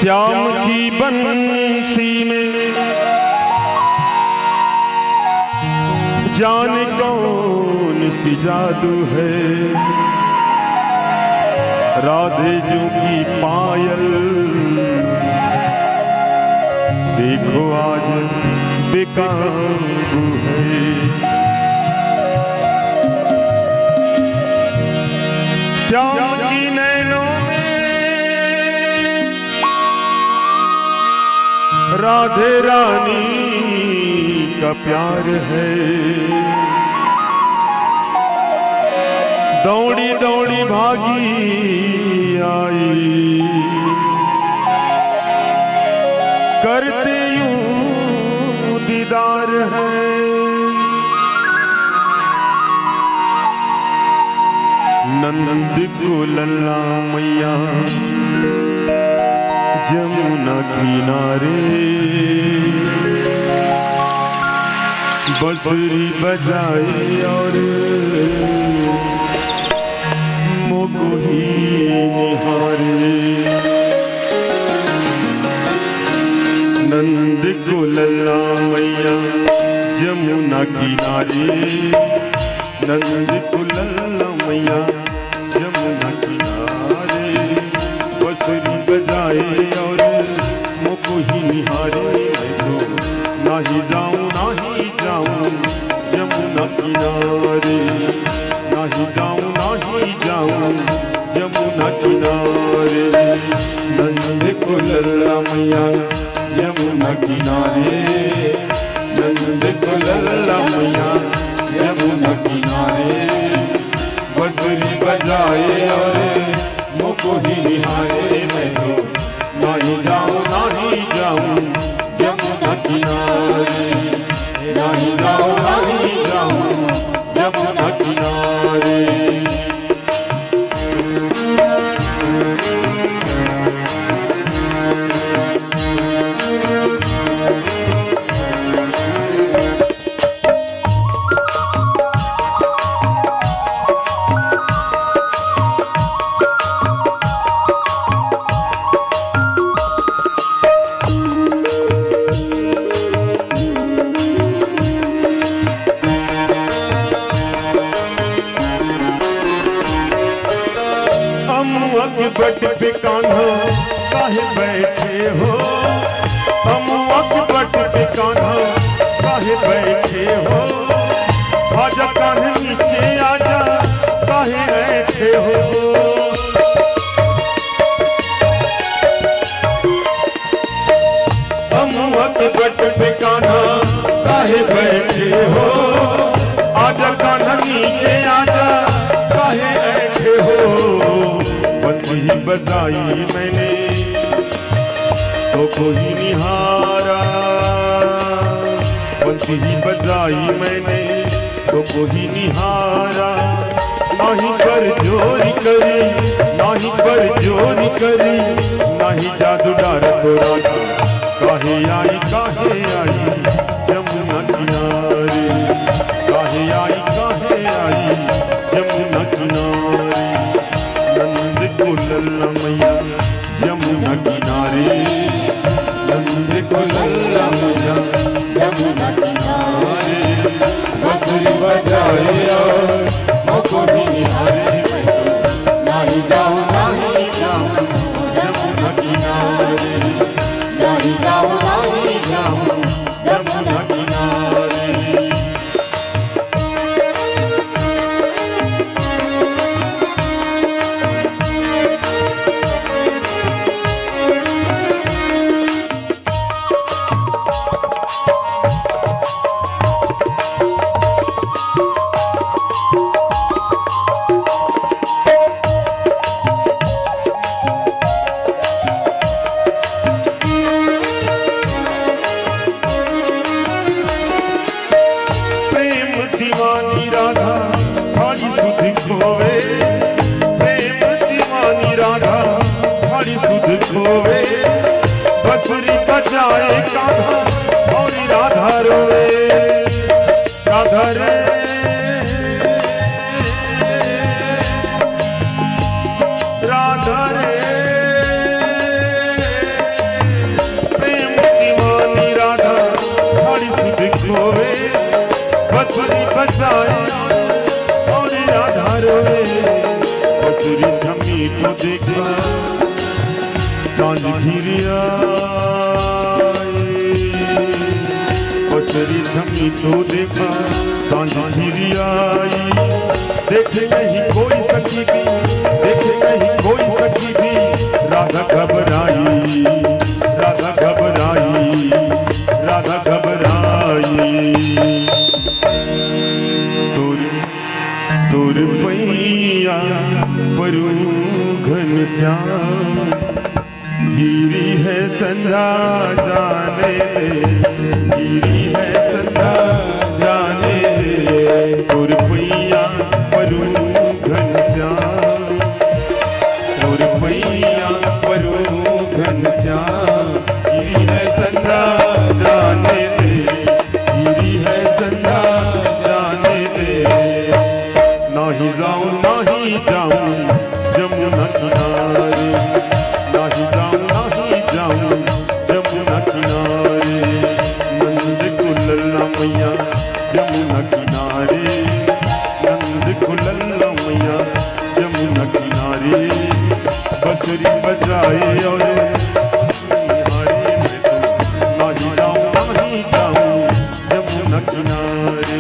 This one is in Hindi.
श्याम की बंसी में जाने कौन सी जादू है, राधे जो की पायल देखो आज बेकाबू है। श्याम की नैनों राधे रानी का प्यार है, दौड़ी दौड़ी भागी आई करते यूं दीदार है। नंद को लल्ला मैया जमुना किनारे बंसुरी बजाए और मोको ही निहारे। नंद को लल्ला मैया जमुना किनारे, नंद को लल्ला मैया जमुना किनारे बंसुरी बजाए और मोको ही निहारे। मैं तो नाही जाऊं नाही जाऊं जमुना किनारे, नाही जाऊं नाही जाऊं जमुना किनारे। नंद को लल्ला मैया यमुना किनारे, नंद को लल्ला मैया यमुना किनारे बंसुरी बजाए और मोको ही निहारे। मैं तो नहीं जाऊं जमुना किनारे, नहीं जाऊं जमुना किनारे। बट पे कान्हा काहे बैठे हो, अमुआ के बट पे कान्हा काहे बैठे हो। आजा कान्हे नीचे आजा काहे बैठे हो। अमुआ के बट पे कान्हा काहे बैठे हो, आजा कान्हा नीचे आजा काहे बैठे हो। बंसी बजाई मैंने तो कोई निहारा, बंसी बजाई मैंने तो कोई निहारा। नाही कर जोरी करी, नाही कर जोरी करी, नाही जादू डार तो राजा काहे आई जमुना किनारे, काहे आई जमुना किनारे। नंद को लल्ला मैया जमुना किनारे, नंद को लल्ला मैया जमुना किनारे बंसुरी बजाए और मोको ही निहारे। नहीं जाऊं जमुना किनारे, नहीं जाऊं जमुना किनारे। दीवानी राधा थाड़ी सुध खोवे, प्रेम दीवानी राधा थाड़ी सुध खोवे। बंसुरी बजाए कान्हा और राधा रोवे, राधा रे राधा रे बंसुरी बजाए और राधा रोए। बंसुरी थमी तो देखा सांझ घिर आई। बंसुरी थमी तो देखा सांझ घिर आई। देखे नहीं कोई सखी भी, देखे नहीं कोई सखी भी, राधा घबराई, राधा घबराई, राधा घबराई। तुर पैया परू घनश्याम, गिरी है संध्या जाने दे, गिरी है संध्या जाने दे। तुर पैया परू घनश्याम, तुर पैया परू घनश्याम, गिरी है संध्या जाने दे, गिरी है संध्या जाने दे। नाही जाऊं जमुना किनारे, नाही जाऊं जमुना किनारे। नंद को लल्ला मैया जमुना किनारे, नंद को लल्ला मैया जमुना किनारे। बंसुरी बजाए और निहारे, मैं तो नाही जाऊं जमुना किनारे।